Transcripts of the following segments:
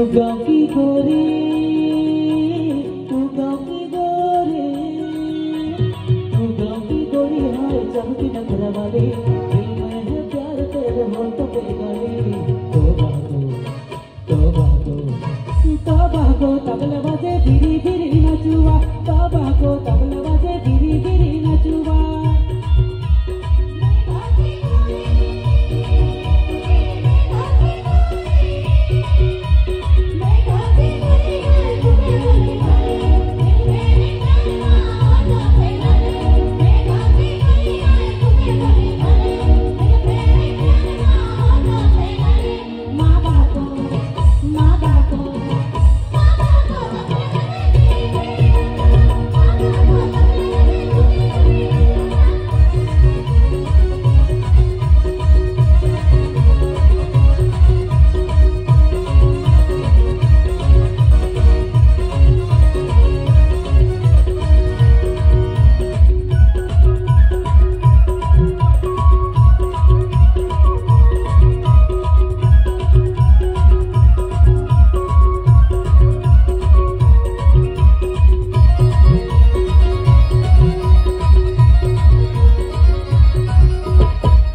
गाँव की गोरी, तू गाँव की गोरी, तू गाँव की गोरी है चमकी नखरा वाली, दिल में है प्यार तेरे होठों पे गाली। तौबा को तबला बजे धीरे धीरे नचुआ, तौबा को तबला बजे धीरे धीरे नचुआ।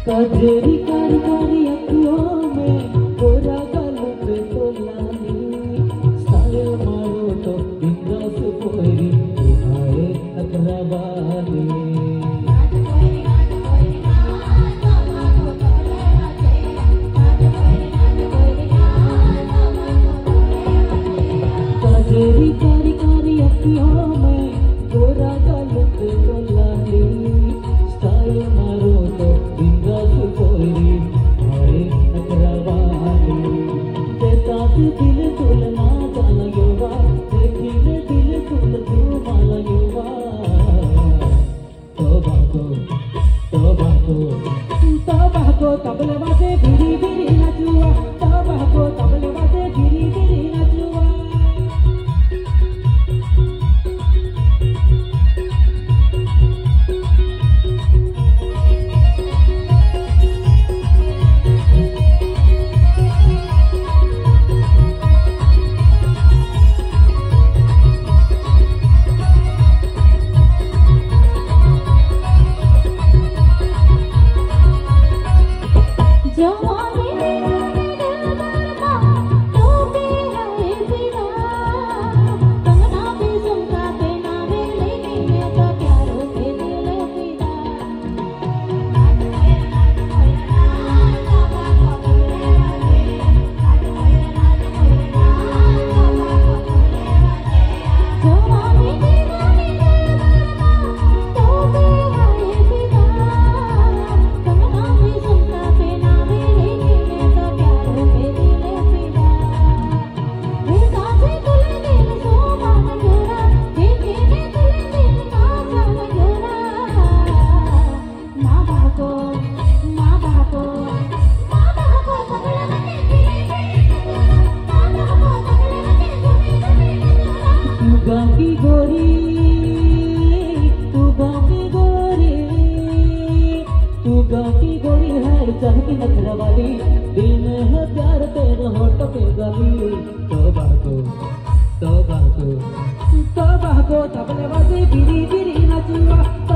कजरी कारी कारी अखियों में गोरा गालों पे तो लाली, स्टाइल मारो तो बिंदा से कोई तुम्हारे नखरा वाली। कजरी कारी कारी अखियों में गोरा गालों पे तो लाली, स्टाइल मारो तो दिल तुलना जाना युवा, देखिले दिल तुल माला युवा। तौबा को तबले बजे धीरे धीरे नचुआ, तौबा को तबले बजे धीरे धीरे नचुआ। गाँव की गोरी, तू गाँव की गोरी, तू गाँव की गोरी है चमकी नखरा वाली, दिल में है प्यार तेरे होठों पे गाली। तौबा को तबले बजे धीरे धीरे नचुआ।